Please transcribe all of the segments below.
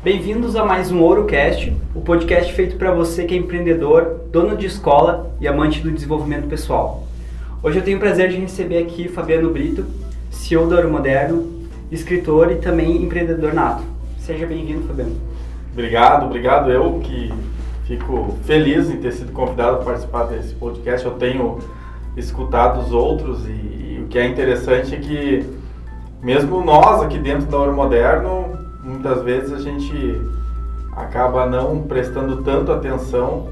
Bem-vindos a mais um OuroCast, o podcast feito para você que é empreendedor, dono de escola e amante do desenvolvimento pessoal. Hoje eu tenho o prazer de receber aqui Fabiano Brito, CEO da Ouro Moderno, escritor e também empreendedor nato. Seja bem-vindo, Fabiano. Obrigado. Eu que fico feliz em ter sido convidado para participar desse podcast. Eu tenho escutado os outros e o que é interessante é que mesmo nós aqui dentro da Ouro Moderno, muitas vezes a gente acaba não prestando tanto atenção,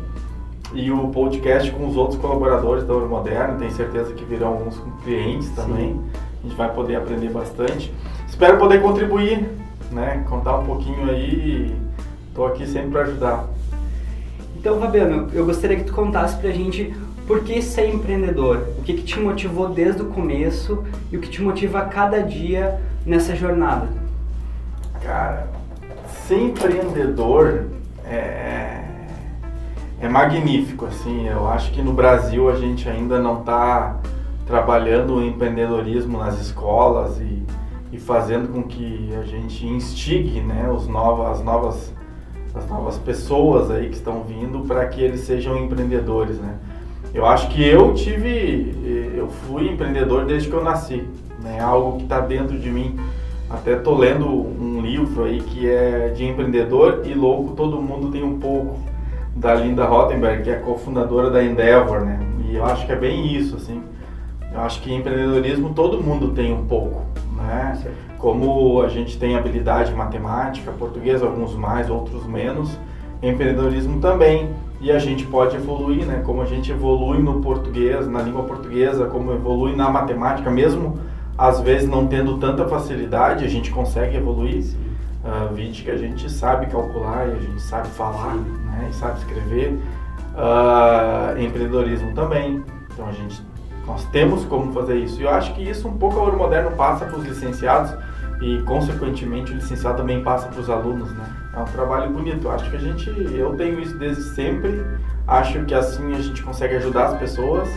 e o podcast com os outros colaboradores da Ouro Moderno, tenho certeza que virão alguns clientes também. Sim. A gente vai poder aprender bastante. Espero poder contribuir, né? Contar um pouquinho aí e estou aqui sempre para ajudar. Então, Fabiano, eu gostaria que tu contasse pra gente por que ser empreendedor, o que te motivou desde o começo e o que te motiva a cada dia nessa jornada. Cara, ser empreendedor é magnífico, assim. Eu acho que no Brasil a gente ainda não está trabalhando o empreendedorismo nas escolas e fazendo com que a gente instigue, né, as novas pessoas aí que estão vindo para que eles sejam empreendedores, né? Eu acho que eu fui empreendedor desde que eu nasci, né? Algo que está dentro de mim. Até tô lendo um livro aí que é de empreendedor e louco, todo mundo tem um pouco, da Linda Rottenberg, que é a cofundadora da Endeavor, né? E eu acho que é bem isso, assim. Eu acho que empreendedorismo todo mundo tem um pouco, né? Sim. Como a gente tem habilidade em matemática, português, alguns mais, outros menos, empreendedorismo também. E a gente pode evoluir, né? Como a gente evolui no português, na língua portuguesa, como evolui na matemática, mesmo às vezes não tendo tanta facilidade, a gente consegue evoluir. Vide que a gente sabe calcular e a gente sabe falar, né? E sabe escrever. Empreendedorismo também. Então nós temos como fazer isso. E eu acho que isso um pouco a Ouro Moderno passa para os licenciados e, consequentemente, o licenciado também passa para os alunos, né? É um trabalho bonito. Eu acho que eu tenho isso desde sempre. Acho que assim a gente consegue ajudar as pessoas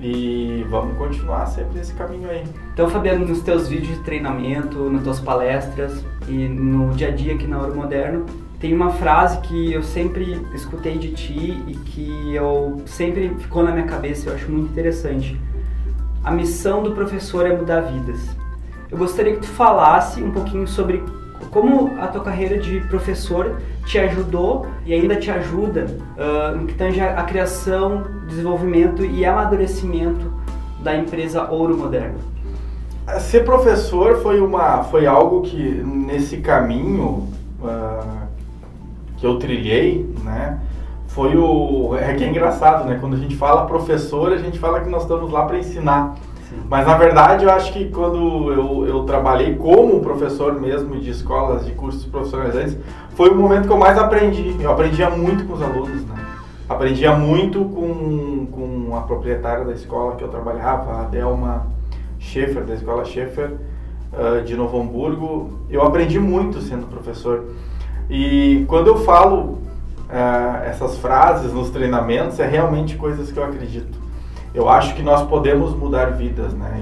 e vamos continuar sempre nesse caminho aí. Então, Fabiano, nos teus vídeos de treinamento, nas tuas palestras e no dia a dia aqui na Ouro Moderno, tem uma frase que eu sempre escutei de ti e que eu sempre ficou na minha cabeça, eu acho muito interessante. A missão do professor é mudar vidas. Eu gostaria que tu falasse um pouquinho sobre como a tua carreira de professor te ajudou e ainda te ajuda no que tange a criação, desenvolvimento e amadurecimento da empresa Ouro Moderno. Ser professor foi algo que, nesse caminho que eu trilhei, né, que é engraçado, né? Quando a gente fala professor, a gente fala que nós estamos lá para ensinar. Mas, na verdade, eu acho que quando eu trabalhei como professor mesmo de escolas, de cursos profissionalizantes, foi o momento que eu mais aprendi. Eu aprendia muito com os alunos, né? Aprendia muito com a proprietária da escola que eu trabalhava, a Delma Schaefer, da Escola Schaefer, de Novo Hamburgo. Eu aprendi muito sendo professor. E quando eu falo essas frases nos treinamentos, é realmente coisas que eu acredito. Eu acho que nós podemos mudar vidas, né?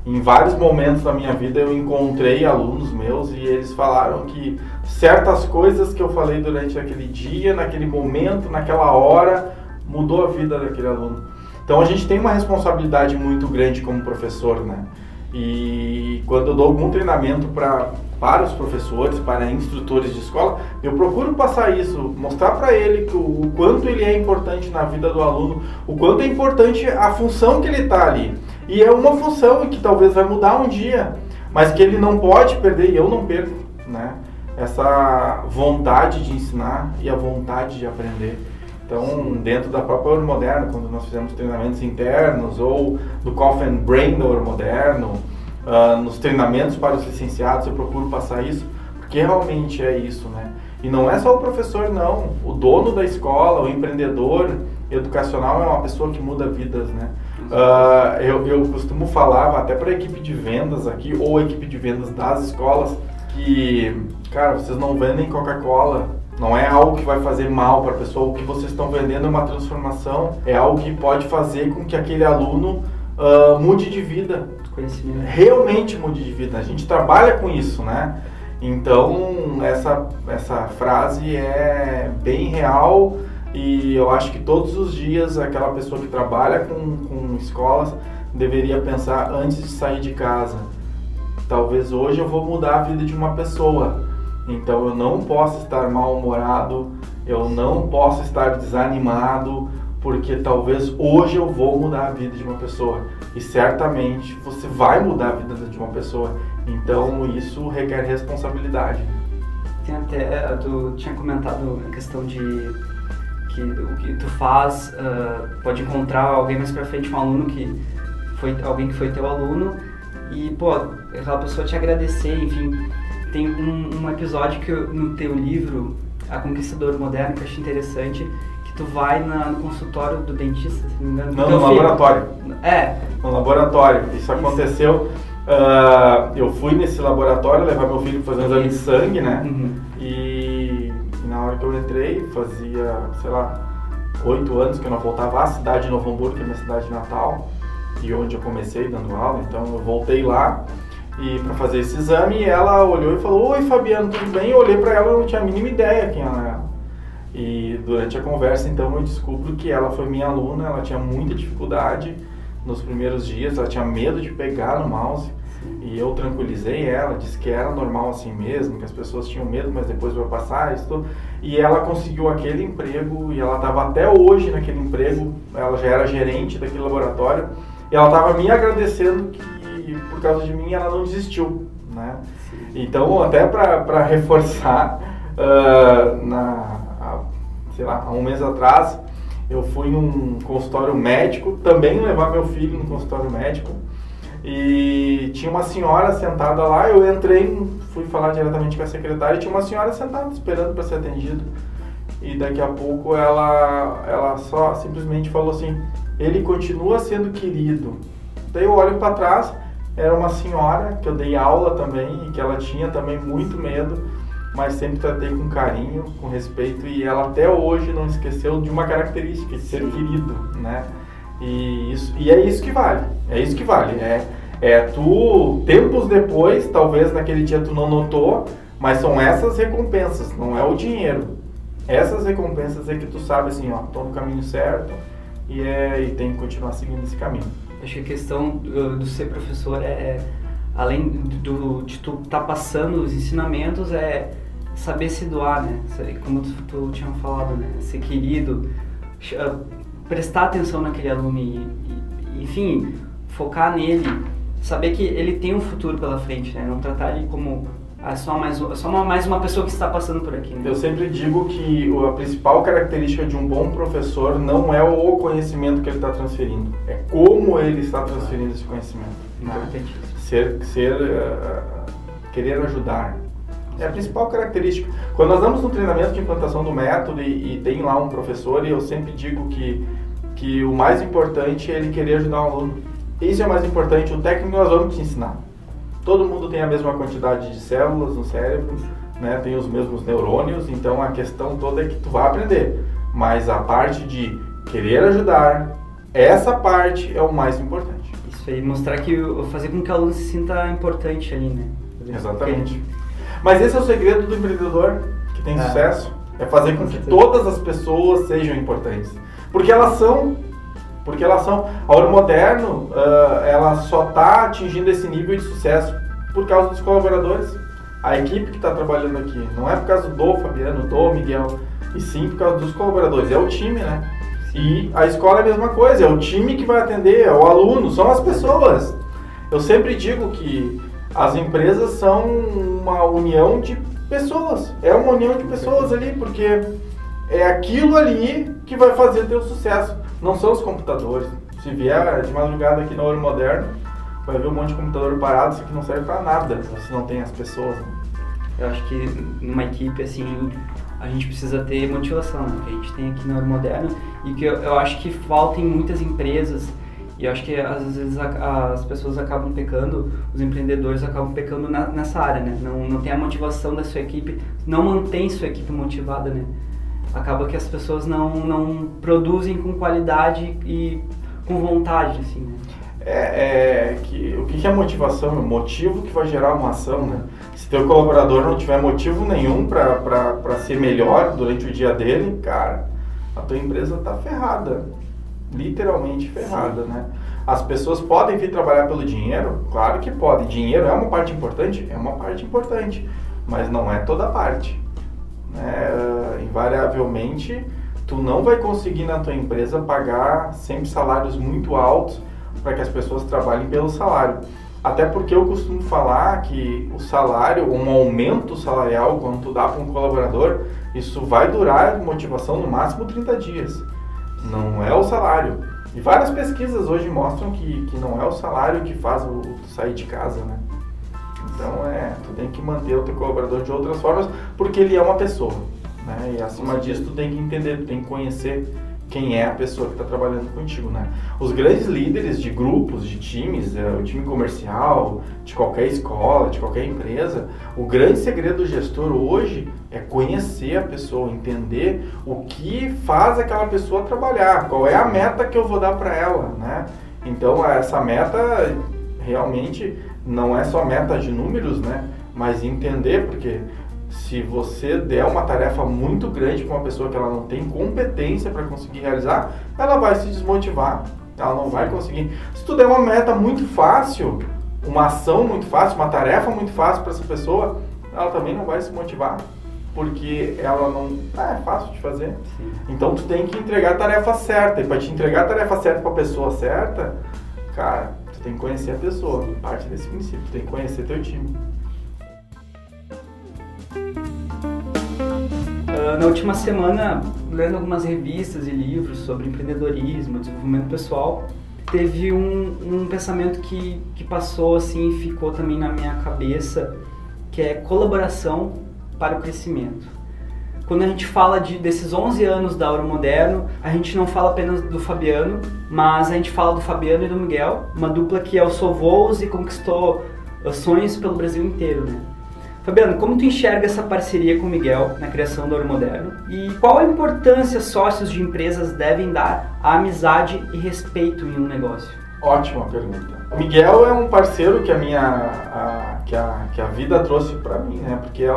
Em vários momentos da minha vida eu encontrei alunos meus e eles falaram que certas coisas que eu falei durante aquele dia, naquele momento, naquela hora, mudou a vida daquele aluno. Então a gente tem uma responsabilidade muito grande como professor, né? E quando eu dou algum treinamento para os professores, para instrutores de escola, eu procuro passar isso, mostrar para ele o quanto ele é importante na vida do aluno, o quanto é importante a função que ele está ali. E é uma função que talvez vai mudar um dia, mas que ele não pode perder, e eu não perco, né? Essa vontade de ensinar e a vontade de aprender. Então, dentro da própria Ouro Moderno, quando nós fizemos treinamentos internos, ou do Coffee and Brain da Ouro Moderno, nos treinamentos para os licenciados, eu procuro passar isso, porque realmente é isso, né? E não é só o professor, não. O dono da escola, o empreendedor educacional é uma pessoa que muda vidas, né? Eu costumo falar, até para a equipe de vendas aqui, ou a equipe de vendas das escolas, que, cara, vocês não vendem Coca-Cola. Não é algo que vai fazer mal para a pessoa. O que vocês estão vendendo é uma transformação. É algo que pode fazer com que aquele aluno mude de vida. Conhecimento. Realmente mude de vida. A gente trabalha com isso, né? Então, essa frase é bem real e eu acho que todos os dias aquela pessoa que trabalha com escolas deveria pensar antes de sair de casa. Talvez hoje eu vou mudar a vida de uma pessoa, então eu não posso estar mal-humorado, eu não posso estar desanimado, porque talvez hoje eu vou mudar a vida de uma pessoa. E certamente você vai mudar a vida de uma pessoa. Então isso requer responsabilidade. Tem até, tu tinha comentado a questão de que o que tu faz, pode encontrar alguém mais pra frente, um aluno que foi alguém que foi teu aluno e, pô, aquela pessoa te agradecer, enfim. Tem um episódio que no teu livro, A Conquistadora Moderna, que eu achei interessante, que tu vai no consultório do dentista, se não me engano. Não, no laboratório. No laboratório. Isso aconteceu. Eu fui nesse laboratório levar meu filho para fazer um exame de sangue, né? Uhum. E na hora que eu entrei, fazia, sei lá, 8 anos que eu não voltava à cidade de Novo Hamburgo, que é minha cidade natal, e onde eu comecei dando aula. Então eu voltei lá e para fazer esse exame, e ela olhou e falou: "Oi, Fabiano, tudo bem?" Eu olhei para ela e não tinha a mínima ideia quem ela era. E durante a conversa, então, eu descubro que ela foi minha aluna. Ela tinha muita dificuldade nos primeiros dias, ela tinha medo de pegar no mouse. E eu tranquilizei ela, disse que era normal assim mesmo, que as pessoas tinham medo, mas depois vai passar isso tudo. E ela conseguiu aquele emprego, e ela estava até hoje naquele emprego. Ela já era gerente daquele laboratório, e ela estava me agradecendo que, por causa de mim, ela não desistiu, né? Então, até para reforçar, sei lá, há um mês atrás, eu fui num consultório médico, também levar meu filho num consultório médico, e tinha uma senhora sentada lá. Eu entrei, fui falar diretamente com a secretária, e tinha uma senhora sentada esperando para ser atendida, e daqui a pouco ela só simplesmente falou assim: "Ele continua sendo querido". Daí eu olho para trás, era uma senhora que eu dei aula também, e que ela tinha também muito medo, mas sempre tratei com carinho, com respeito, e ela até hoje não esqueceu de uma característica, de ser querido, né? E é isso que vale, tu, tempos depois, talvez naquele dia tu não notou, mas são essas recompensas, não é o dinheiro. Essas recompensas é que tu sabe assim, ó, tô no caminho certo, e tem que continuar seguindo esse caminho. Acho que a questão do ser professor além de tu tá passando os ensinamentos, é saber se doar, né? Como tu tinha falado, né? Ser querido, prestar atenção naquele aluno e, enfim, focar nele, saber que ele tem um futuro pela frente, né? Não tratar ele como só mais uma pessoa que está passando por aqui, né? Eu sempre digo que a principal característica de um bom professor não é o conhecimento que ele está transferindo, é como ele está transferindo esse conhecimento. Querer ajudar é a principal característica. Quando nós damos um treinamento de implantação do método e tem lá um professor, e eu sempre digo que o mais importante é ele querer ajudar o aluno. Isso é o mais importante. O técnico nós vamos te ensinar. Todo mundo tem a mesma quantidade de células no cérebro, né? Tem os mesmos neurônios, então a questão toda é que tu vai aprender. Mas a parte de querer ajudar, essa parte é o mais importante. Isso aí, mostrar fazer com que o aluno se sinta importante ali, né? Exatamente. Mas esse é o segredo do empreendedor que tem sucesso, é fazer com que todas as pessoas sejam importantes. Porque elas são. A Ouro Moderno, ela só está atingindo esse nível de sucesso por causa dos colaboradores. A equipe que está trabalhando aqui, não é por causa do Fabiano, do Miguel, e sim por causa dos colaboradores, é o time, né? E a escola é a mesma coisa, é o time que vai atender, é o aluno, são as pessoas. Eu sempre digo que as empresas são uma união de pessoas, é uma união de pessoas ali, porque é aquilo ali que vai fazer ter o sucesso, não são os computadores. Se vier de madrugada aqui na Ouro Moderno, vai ver um monte de computador parado, isso aqui não serve para nada, se não tem as pessoas. Eu acho que numa equipe assim, a gente precisa ter motivação, né? Que a gente tem aqui na Ouro Moderno, e que eu acho que falta em muitas empresas, e eu acho que às vezes as pessoas acabam pecando, os empreendedores acabam pecando nessa área, né? Não tem a motivação da sua equipe, não mantém sua equipe motivada, né? Acaba que as pessoas não produzem com qualidade e com vontade, assim, né? O que é motivação? É o motivo que vai gerar uma ação, né? Se teu colaborador não tiver motivo nenhum para ser melhor durante o dia dele, cara, a tua empresa tá ferrada, literalmente ferrada, né? As pessoas podem vir trabalhar pelo dinheiro? Claro que podem. Dinheiro é uma parte importante? É uma parte importante, mas não é toda a parte, né? Invariavelmente, tu não vai conseguir na tua empresa pagar sempre salários muito altos para que as pessoas trabalhem pelo salário. Até porque eu costumo falar que o salário, um aumento salarial, quando tu dá para um colaborador, isso vai durar motivação no máximo 30 dias. Não é o salário. E várias pesquisas hoje mostram que não é o salário que faz tu sair de casa, né? Então tu tem que manter o teu colaborador de outras formas, porque ele é uma pessoa, né? E acima disso tu tem que entender, tu tem que conhecer quem é a pessoa que está trabalhando contigo, né? Os grandes líderes de grupos, de times, o time comercial, de qualquer escola, de qualquer empresa, o grande segredo do gestor hoje é conhecer a pessoa, entender o que faz aquela pessoa trabalhar, qual é a meta que eu vou dar para ela, né? Então essa meta realmente não é só meta de números, né? Mas entender, porque se você der uma tarefa muito grande para uma pessoa que ela não tem competência para conseguir realizar, ela vai se desmotivar, ela não vai conseguir. Se tu der uma meta muito fácil, uma ação muito fácil, uma tarefa muito fácil para essa pessoa, ela também não vai se motivar, porque ela não é fácil de fazer. Sim. Então tu tem que entregar a tarefa certa, e para te entregar a tarefa certa para a pessoa certa, cara, tu tem que conhecer a pessoa, parte desse princípio, tu tem que conhecer teu time. Na última semana, lendo algumas revistas e livros sobre empreendedorismo, desenvolvimento pessoal, teve um pensamento que passou assim e ficou também na minha cabeça, que é colaboração para o crescimento. Quando a gente fala desses 11 anos da Ouro Moderno, a gente não fala apenas do Fabiano, mas a gente fala do Fabiano e do Miguel, uma dupla que alçou voos e conquistou sonhos pelo Brasil inteiro, né? Fabiano, como tu enxerga essa parceria com o Miguel na criação do Ouro Moderno? E qual a importância sócios de empresas devem dar à amizade e respeito em um negócio? Ótima pergunta. O Miguel é um parceiro que a vida trouxe para mim, né? Porque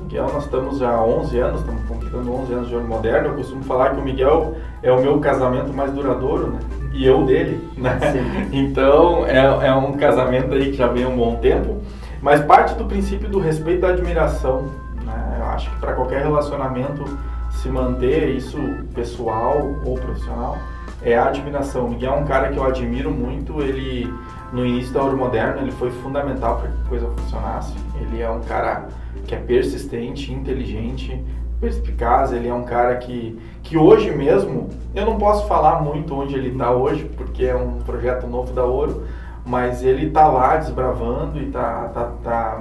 Miguel, nós estamos há 11 anos, estamos completando 11 anos de Ouro Moderno. Eu costumo falar que o Miguel é o meu casamento mais duradouro, né? E eu dele, né? Sim. Então, é um casamento aí que já vem há um bom tempo. Mas parte do princípio do respeito e da admiração, né? Eu acho que para qualquer relacionamento se manter, isso pessoal ou profissional, é a admiração. O Miguel é um cara que eu admiro muito. Ele, no início da Ouro Moderno, ele foi fundamental para que a coisa funcionasse. Ele é um cara que é persistente, inteligente, perspicaz. Ele é um cara que hoje mesmo, eu não posso falar muito onde ele está hoje, porque é um projeto novo da Ouro, mas ele tá lá desbravando e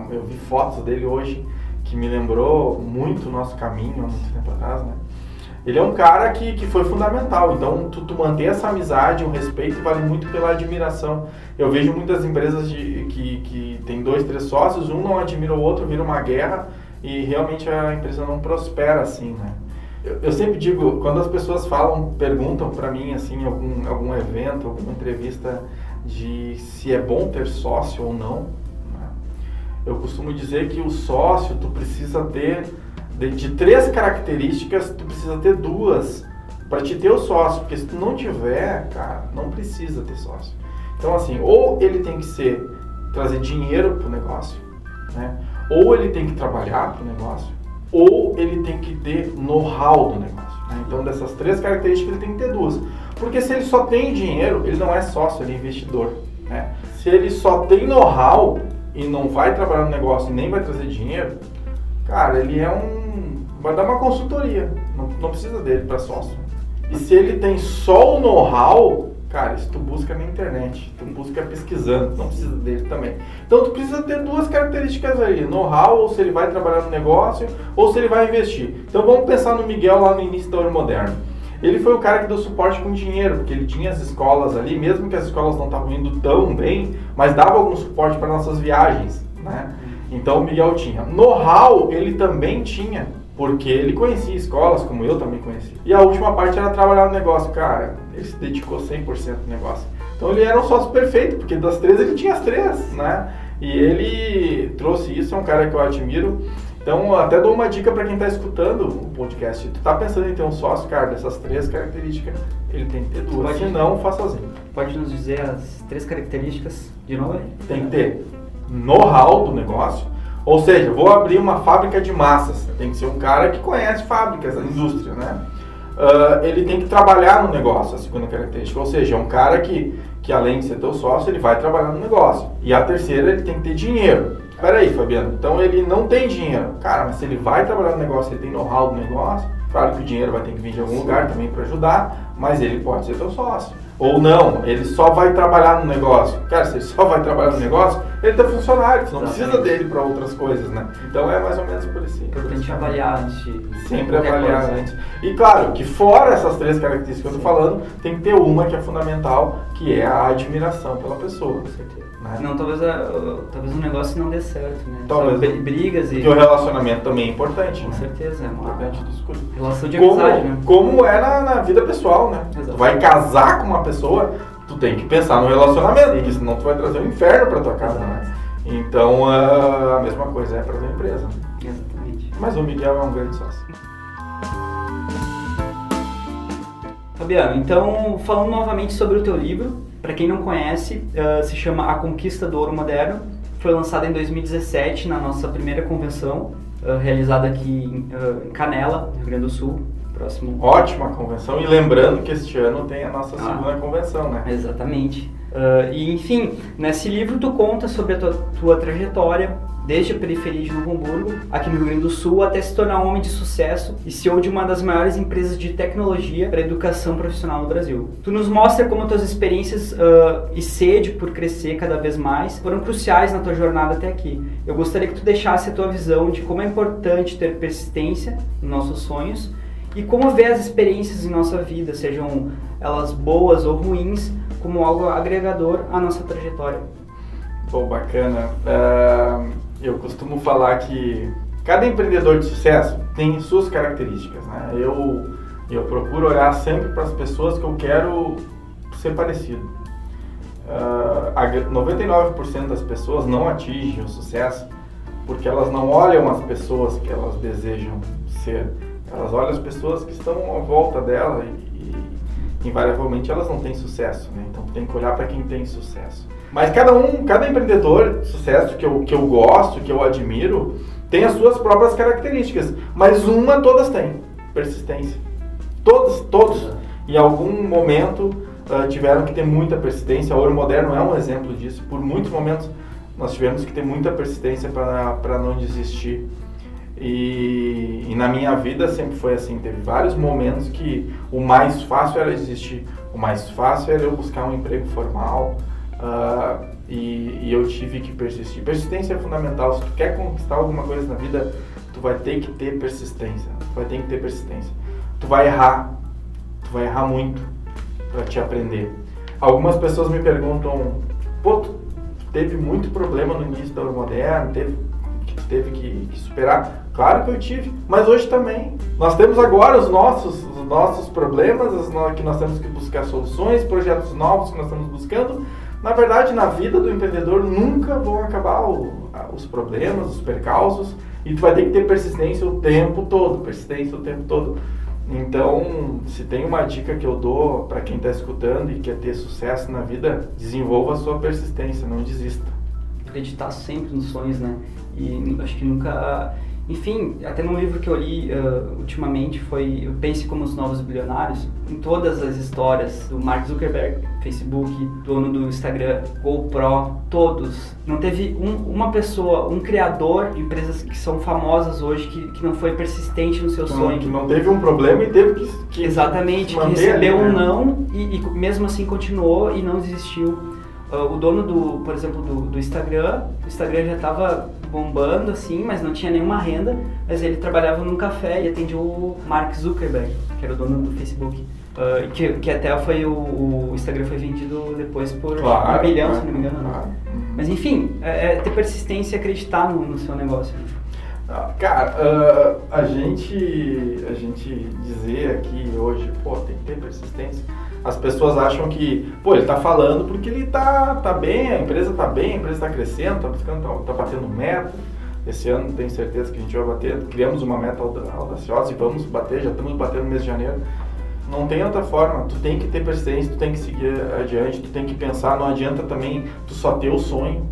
eu vi fotos dele hoje que me lembrou muito o nosso caminho há muito tempo atrás, né? Ele é um cara que foi fundamental, então tu manter essa amizade, o respeito vale muito pela admiração. Eu vejo muitas empresas que tem 2, 3 sócios, um não admira o outro, vira uma guerra e realmente a empresa não prospera assim, né? Eu sempre digo, quando as pessoas perguntam para mim assim, algum evento, alguma entrevista de se é bom ter sócio ou não, né? Eu costumo dizer que o sócio, tu precisa ter, de 3 características, tu precisa ter 2 para te ter o sócio, porque se tu não tiver, cara, não precisa ter sócio. Então assim, ou ele tem que trazer dinheiro pro negócio, né? Ou ele tem que trabalhar pro negócio, ou ele tem que ter know-how do negócio, né? Então dessas 3 características ele tem que ter 2. Porque se ele só tem dinheiro, ele não é sócio, ele é investidor, né? Se ele só tem know-how e não vai trabalhar no negócio e nem vai trazer dinheiro, cara, ele vai dar uma consultoria, não precisa dele para sócio. E se ele tem só o know-how, cara, isso tu busca na internet, tu busca pesquisando, não precisa dele também. Então tu precisa ter 2 características aí, know-how, ou se ele vai trabalhar no negócio, ou se ele vai investir. Então vamos pensar no Miguel lá no início da Ouro Moderno. Ele foi o cara que deu suporte com dinheiro, porque ele tinha as escolas ali, mesmo que as escolas não estavam indo tão bem, mas dava algum suporte para nossas viagens, né? Então o Miguel tinha. Know-how ele também tinha, porque ele conhecia escolas, como eu também conhecia. E a última parte era trabalhar no negócio. Cara, ele se dedicou 100% no negócio. Então ele era um sócio perfeito, porque das 3 ele tinha as 3, né? E ele trouxe isso, é um cara que eu admiro. Então eu até dou uma dica para quem está escutando o podcast. Tu tá pensando em ter um sócio, cara, dessas 3 características, ele tem que ter 2, senão faz sozinho. Pode nos dizer as 3 características de novo aí? Tem que ter know-how do negócio, ou seja, vou abrir uma fábrica de massas, tem que ser um cara que conhece fábricas, a indústria, né? Ele tem que trabalhar no negócio, a segunda característica, ou seja, é um cara que além de ser teu sócio, ele vai trabalhar no negócio. E a terceira, ele tem que ter dinheiro. Peraí, Fabiano, então ele não tem dinheiro. Cara, mas se ele vai trabalhar no negócio, ele tem know-how do negócio, claro que o dinheiro vai ter que vir de algum lugar também para ajudar, mas ele pode ser teu sócio. Ou não, ele só vai trabalhar no negócio. Cara, se ele só vai trabalhar no negócio, ele é funcionário, você não precisa dele para outras coisas, né? Então é mais ou menos por esse. Importante avaliar antes de... Sempre avaliar antes. E claro, que fora essas 3 características que eu estou falando, tem que ter uma que é fundamental, que é a admiração pela pessoa. Com certeza. Né? Não, talvez o negócio não dê certo, né? Talvez. Só brigas e... Porque o relacionamento também é importante, Com né? certeza, é uma Importante discutir. relação de amizade, né? Como é na vida pessoal, né? Exato. Tu vai casar com uma pessoa, tu tem que pensar no relacionamento, porque senão tu vai trazer um inferno pra tua casa, né? Então a mesma coisa é pra tua empresa. Exatamente. Mas o Miguel é um grande sócio. Fabiano, então falando novamente sobre o teu livro, para quem não conhece, se chama A Conquista do Ouro Moderno. Foi lançado em 2017 na nossa primeira convenção, realizada aqui em Canela, Rio Grande do Sul. Próximo. Ótima convenção, e lembrando que este ano tem a nossa segunda convenção, né? Exatamente. E enfim, nesse livro tu conta sobre a tua trajetória, desde a periferia de Novo Hamburgo, aqui no Rio Grande do Sul, até se tornar um homem de sucesso e CEO de uma das maiores empresas de tecnologia para educação profissional no Brasil. Tu nos mostra como tuas experiências e sede por crescer cada vez mais foram cruciais na tua jornada até aqui. Eu gostaria que tu deixasse a tua visão de como é importante ter persistência nos nossos sonhos e como ver as experiências em nossa vida, sejam elas boas ou ruins, como algo agregador à nossa trajetória. Pô, bacana. Eu costumo falar que cada empreendedor de sucesso tem suas características, né? Eu procuro olhar sempre para as pessoas que eu quero ser parecido. 99% das pessoas não atingem o sucesso porque elas não olham as pessoas que elas desejam ser. Elas olham as pessoas que estão à volta dela e invariavelmente elas não têm sucesso, né? Então tem que olhar para quem tem sucesso. Mas cada empreendedor de sucesso que eu gosto, que eu admiro, tem as suas próprias características. Mas uma todas têm, persistência. Todos em algum momento tiveram que ter muita persistência. O Ouro Moderno é um exemplo disso. Por muitos momentos nós tivemos que ter muita persistência para não desistir. E na minha vida sempre foi assim, teve vários momentos que o mais fácil era desistir, o mais fácil era eu buscar um emprego formal, e eu tive que persistir. Persistência é fundamental. Se tu quer conquistar alguma coisa na vida, tu vai ter que ter persistência, tu vai errar muito para te aprender. Algumas pessoas me perguntam, pô, tu teve muito problema no início da Ouro Moderno, teve que superar. Claro que eu tive, mas hoje também. Nós temos agora os nossos problemas, que nós temos que buscar soluções, projetos novos que nós estamos buscando. Na verdade, na vida do empreendedor nunca vão acabar os problemas, os percalços, e tu vai ter que ter persistência o tempo todo. Então, se tem uma dica que eu dou para quem está escutando e quer ter sucesso na vida, desenvolva a sua persistência, não desista. Acreditar sempre nos sonhos, né? E acho que nunca... Enfim, até num livro que eu li ultimamente foi o Pense como os Novos Bilionários. Em todas as histórias do Mark Zuckerberg, Facebook, dono do Instagram, GoPro, todos. Não teve uma pessoa, um criador de empresas que são famosas hoje que não foi persistente no seu sonho. Que não teve um problema e teve que exatamente, que recebeu um não e mesmo assim continuou e não desistiu. O dono por exemplo, do Instagram, o Instagram já estava bombando assim, mas não tinha nenhuma renda, mas ele trabalhava num café e atendia o Mark Zuckerberg, que era o dono do Facebook. Que até o Instagram foi vendido depois por $1 bilhão, se não me engano. Claro. Mas enfim, ter persistência e acreditar no seu negócio. Cara, a gente dizer aqui hoje, pô, tem que ter persistência, As pessoas acham que, pô, ele tá falando porque ele tá bem, a empresa tá bem, a empresa tá crescendo, tá batendo meta. Esse ano tenho certeza que a gente vai bater, criamos uma meta audaciosa e vamos bater, já estamos batendo no mês de janeiro. Não tem outra forma, tu tem que ter persistência, tu tem que seguir adiante, tu tem que pensar, não adianta também tu só ter o sonho,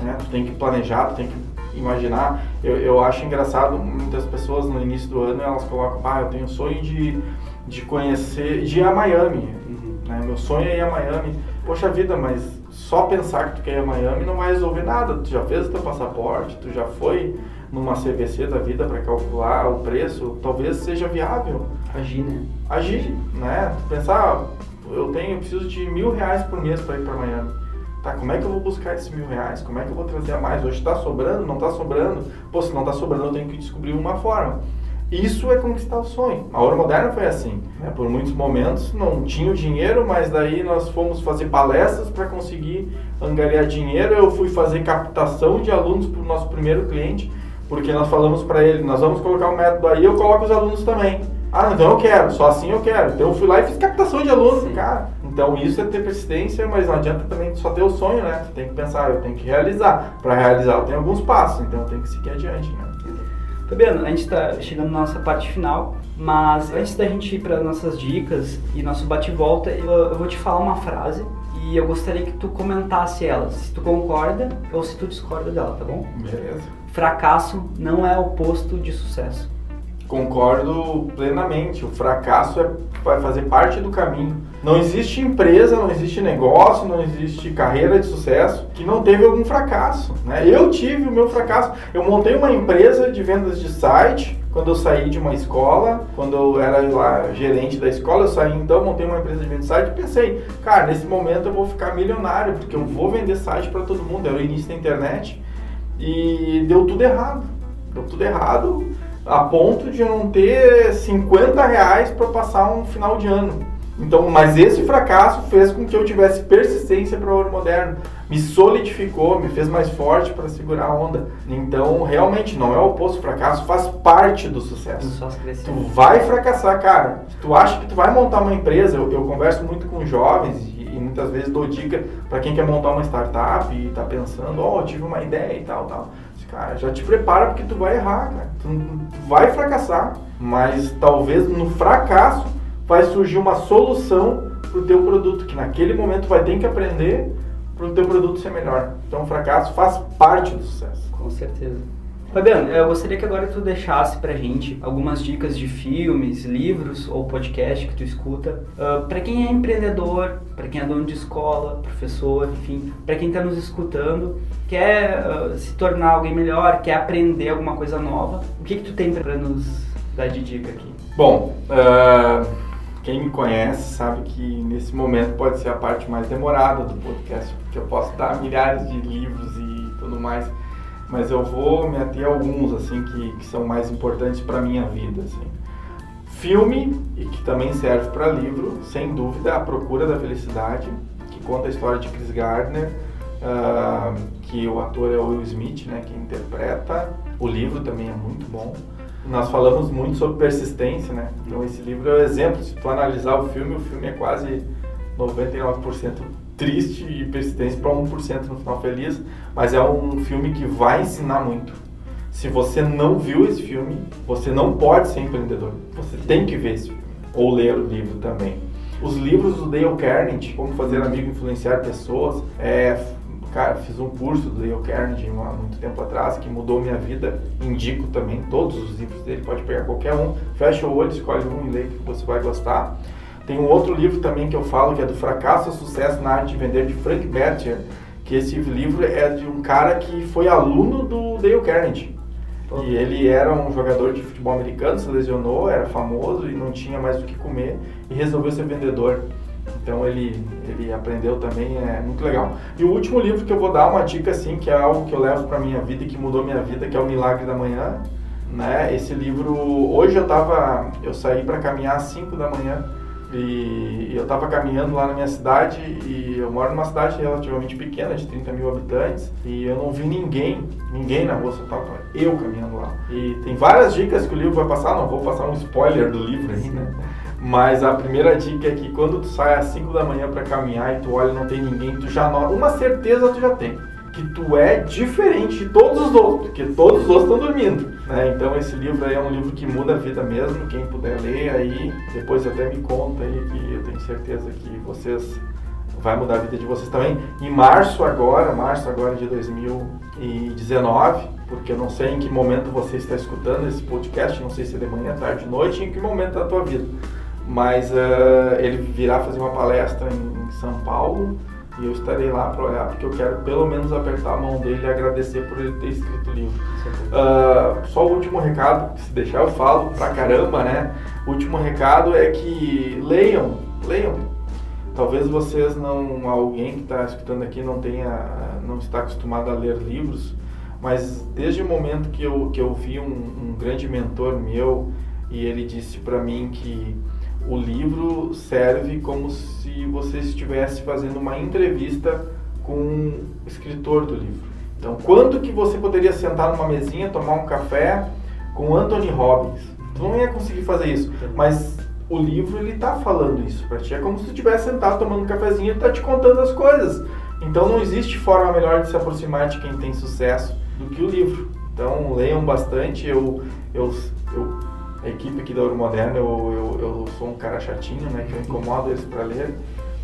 né? Tu tem que planejar, tu tem que imaginar. Eu acho engraçado, muitas pessoas no início do ano, elas colocam, eu tenho o sonho de conhecer, de ir a Miami, né? Meu sonho é ir a Miami. Poxa vida, mas só pensar que tu quer ir a Miami não vai resolver nada. Tu já fez o teu passaporte, tu já foi numa CVC da vida para calcular o preço, talvez seja viável. Agir, né? Tu pensar, eu preciso de R$1.000 por mês para ir para Miami. Tá, como é que eu vou buscar esses R$1.000? Como é que eu vou trazer a mais? Hoje está sobrando? Não está sobrando? Pô, se não está sobrando, eu tenho que descobrir uma forma. Isso é conquistar o sonho. A Ouro Moderno foi assim, né? Por muitos momentos não tinha o dinheiro, mas daí nós fomos fazer palestras para conseguir angariar dinheiro. Eu fui fazer captação de alunos para o nosso primeiro cliente, porque nós falamos para ele, nós vamos colocar um método aí, eu coloco os alunos também. Então eu quero, só assim eu quero. Então eu fui lá e fiz captação de alunos, cara. Então isso é ter persistência, mas não adianta também só ter o sonho, né? Tu tem que pensar, eu tenho que realizar. Para realizar eu tenho alguns passos, então eu tenho que seguir adiante, né? Fabiano, a gente está chegando na nossa parte final, mas antes da gente ir para nossas dicas e nosso bate-volta, eu vou te falar uma frase e eu gostaria que tu comentasse ela, se tu concorda ou se tu discorda dela, tá bom? Beleza. Fracasso não é oposto de sucesso. Concordo plenamente, o fracasso vai fazer parte do caminho. Não existe empresa, não existe negócio, não existe carreira de sucesso que não teve algum fracasso, né? Eu tive o meu fracasso. Eu montei uma empresa de vendas de site quando eu saí de uma escola, quando eu era lá gerente da escola, eu saí então, montei uma empresa de venda de site e pensei, cara, nesse momento eu vou ficar milionário, porque eu vou vender site para todo mundo. Era o início da internet e deu tudo errado. Deu tudo errado a ponto de eu não ter R$50 para passar um final de ano. Então, mas esse fracasso fez com que eu tivesse persistência para o Ouro Moderno, me solidificou, me fez mais forte para segurar a onda. Então, realmente, não é o oposto, o fracasso faz parte do sucesso. Tu vai fracassar, cara. Se tu acha que tu vai montar uma empresa, eu converso muito com jovens e muitas vezes dou dica para quem quer montar uma startup e está pensando, eu tive uma ideia e tal. Cara, já te prepara porque tu vai errar, cara. Tu vai fracassar, mas talvez no fracasso vai surgir uma solução para o teu produto, que naquele momento vai ter que aprender para o teu produto ser melhor. Então o fracasso faz parte do sucesso. Com certeza. Fabiano, eu gostaria que agora tu deixasse pra gente algumas dicas de filmes, livros ou podcast que tu escuta, para quem é empreendedor, para quem é dono de escola, professor, enfim, para quem está nos escutando, quer se tornar alguém melhor, quer aprender alguma coisa nova. O que tu tem para nos dar de dica aqui? Bom, quem me conhece sabe que nesse momento pode ser a parte mais demorada do podcast, porque eu posso dar milhares de livros e tudo mais, mas eu vou me ater a alguns assim que são mais importantes para minha vida, assim. Filme, e que também serve para livro, sem dúvida, A Procura da Felicidade, que conta a história de Chris Gardner, que o ator é o Will Smith, né, que interpreta. O livro também é muito bom. Nós falamos muito sobre persistência, né? Então esse livro é um exemplo. Se tu analisar o filme é quase 99% triste e persistência para 1% no final feliz, mas é um filme que vai ensinar muito. Se você não viu esse filme, você não pode ser empreendedor. Você tem que ver esse filme, ou ler o livro também. Os livros do Dale Carnegie, Como Fazer Amigo e Influenciar Pessoas, cara, fiz um curso do Dale Carnegie há muito tempo atrás, que mudou minha vida. Indico também todos os livros dele, pode pegar qualquer um, fecha o olho, escolhe um e lê que você vai gostar. Tem um outro livro também que eu falo, que é do Fracasso ao Sucesso na Arte de Vender, de Frank Bettger, que esse livro é de um cara que foi aluno do Dale Carnegie. E ele era um jogador de futebol americano, se lesionou, era famoso e não tinha mais o que comer e resolveu ser vendedor. Então ele aprendeu também, é muito legal. E o último livro que eu vou dar uma dica assim, que é algo que eu levo para minha vida e que mudou minha vida, que é O Milagre da Manhã, né? Esse livro, hoje eu saí para caminhar às 5 da manhã e eu estava caminhando lá na minha cidade, e eu moro numa cidade relativamente pequena, de 30 mil habitantes, e eu não vi ninguém na rua, só estava eu caminhando lá. E tem várias dicas que o livro vai passar, não vou passar um spoiler do livro aí, né? Mas a primeira dica é que quando tu sai às 5 da manhã para caminhar e tu olha e não tem ninguém, tu já nota, uma certeza tu já tem, que tu é diferente de todos os outros, porque todos os outros estão dormindo, né? Então esse livro aí é um livro que muda a vida mesmo, quem puder ler aí, depois até me conta aí, que eu tenho certeza que vocês vai mudar a vida de vocês também. Em março agora de 2019, porque eu não sei em que momento você está escutando esse podcast, não sei se é de manhã, tarde, noite, em que momento da tua vida. Mas ele virá fazer uma palestra em São Paulo e eu estarei lá para olhar, porque eu quero pelo menos apertar a mão dele e agradecer por ele ter escrito o livro. Só o último recado, se deixar eu falo pra caramba, né? O último recado é que leiam. Talvez vocês alguém que está escutando aqui não está acostumado a ler livros, mas desde o momento que eu vi um grande mentor meu e ele disse para mim que o livro serve como se você estivesse fazendo uma entrevista com o escritor do livro. Então, quando que você poderia sentar numa mesinha, tomar um café com Anthony Robbins? Tu não ia conseguir fazer isso, mas o livro ele tá falando isso para ti. É como se tu estivesse sentado tomando um cafezinho e tá te contando as coisas. Então, não existe forma melhor de se aproximar de quem tem sucesso do que o livro. Então, leiam bastante. A equipe aqui da Ouro Moderno, eu sou um cara chatinho, né, que eu incomodo eles para ler,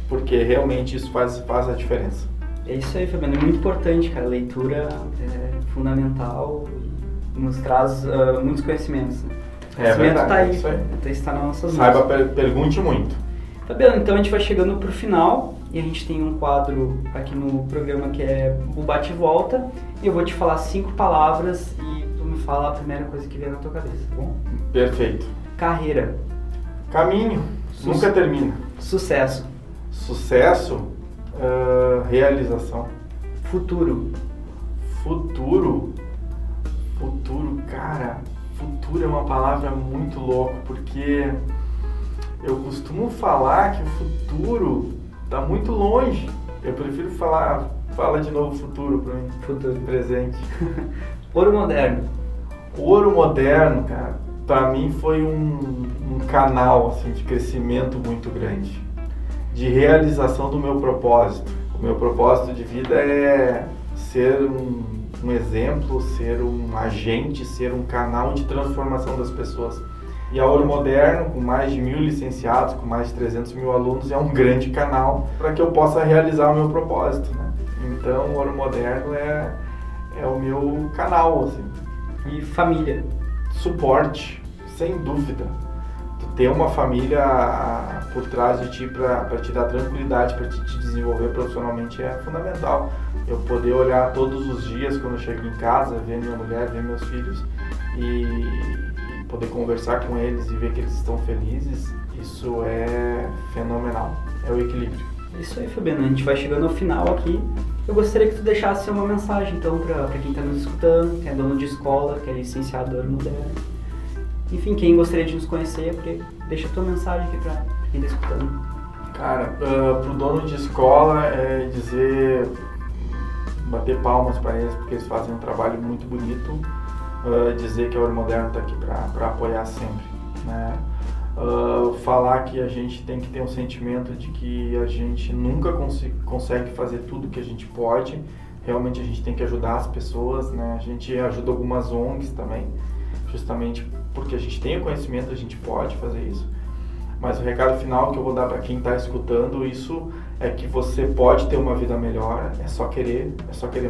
porque realmente isso faz a diferença. É isso aí, Fabiano, é muito importante, cara, a leitura é fundamental e nos traz muitos conhecimentos, né? É verdade, tá aí, isso aí. Está nas nossas mãos. Saiba, pergunte muito. Fabiano, então a gente vai chegando pro final e a gente tem um quadro aqui no programa que é o bate e volta, e eu vou te falar 5 palavras e tu me fala a primeira coisa que vier na tua cabeça, tá bom? Perfeito. Carreira. Caminho. Nunca termina. Sucesso. Sucesso. Realização. Futuro. Futuro, cara. Futuro é uma palavra muito louca, porque eu costumo falar que o futuro está muito longe. Eu prefiro fala de novo futuro para mim. Futuro. Presente. Ouro Moderno. Ouro Moderno, cara, para mim foi um canal assim, de crescimento muito grande, de realização do meu propósito. O meu propósito de vida é ser um exemplo, ser um agente, ser um canal de transformação das pessoas. E a Ouro Moderno, com mais de 1.000 licenciados, com mais de 300 mil alunos, é um grande canal para que eu possa realizar o meu propósito, né? Então, o Ouro Moderno é o meu canal, assim. E família. Suporte, sem dúvida. Tu ter uma família por trás de ti para te dar tranquilidade, para te desenvolver profissionalmente é fundamental. Eu poder olhar todos os dias quando eu chego em casa, ver minha mulher, ver meus filhos e poder conversar com eles e ver que eles estão felizes, isso é fenomenal. É o equilíbrio. Isso aí, Fabiano. A gente vai chegando ao final aqui. Eu gostaria que tu deixasse uma mensagem, então, para quem está nos escutando, que é dono de escola, que é licenciado da Ouro Moderno. Enfim, quem gostaria de nos conhecer, deixa a tua mensagem aqui para quem está escutando. Cara, pro dono de escola é bater palmas para eles, porque eles fazem um trabalho muito bonito. Dizer que a Ouro Moderno está aqui para apoiar sempre, né? Falar que a gente tem que ter um sentimento de que a gente nunca consegue fazer tudo que a gente pode. Realmente a gente tem que ajudar as pessoas, né? A gente ajuda algumas ONGs também, justamente porque a gente tem o conhecimento, a gente pode fazer isso. Mas o recado final que eu vou dar para quem está escutando isso é que você pode ter uma vida melhor, é só querer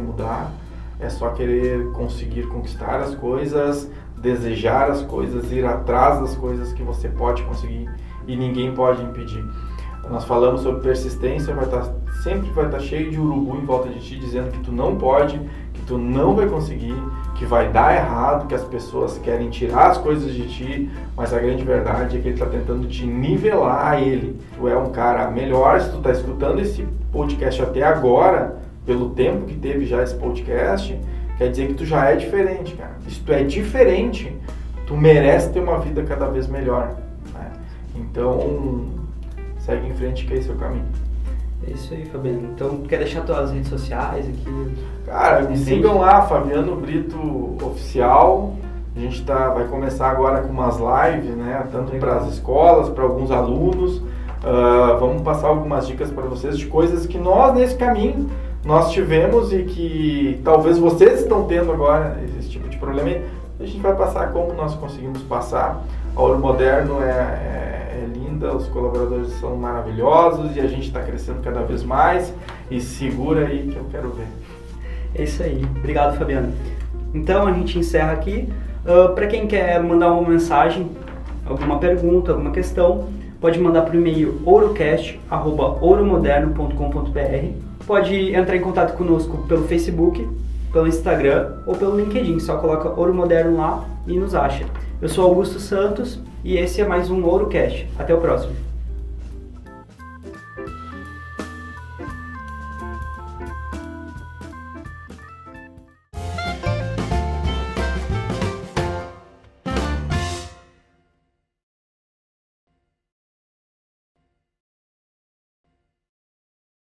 mudar, é só querer conseguir conquistar as coisas, desejar as coisas, ir atrás das coisas que você pode conseguir e ninguém pode impedir. Nós falamos sobre persistência, sempre vai estar cheio de urubu em volta de ti dizendo que tu não pode, que tu não vai conseguir, que vai dar errado, que as pessoas querem tirar as coisas de ti, mas a grande verdade é que ele está tentando te nivelar a ele. Tu é um cara melhor, se tu está escutando esse podcast até agora, pelo tempo que teve já esse podcast, quer dizer que tu já é diferente, cara. Se tu é diferente, tu merece ter uma vida cada vez melhor, né? Então, segue em frente que esse é o caminho. É isso aí, Fabiano. Então, quer deixar tuas redes sociais aqui? Cara, me sigam lá, Fabiano Brito Oficial. A gente vai começar agora com umas lives, né? Tanto para as escolas, para alguns alunos. Vamos passar algumas dicas para vocês de coisas que nós, nesse caminho, nós tivemos e que talvez vocês estão tendo agora esse tipo de problema. A gente vai passar como nós conseguimos passar. A Ouro Moderno é linda, os colaboradores são maravilhosos e a gente está crescendo cada vez mais. E segura aí que eu quero ver. É isso aí. Obrigado, Fabiano. Então a gente encerra aqui. Para quem quer mandar uma mensagem, alguma pergunta, alguma questão, pode mandar para o e-mail ourocast@ouromoderno.com.br. Pode entrar em contato conosco pelo Facebook, pelo Instagram ou pelo LinkedIn. Só coloca Ouro Moderno lá e nos acha. Eu sou Augusto Santos e esse é mais um Ourocast. Até o próximo.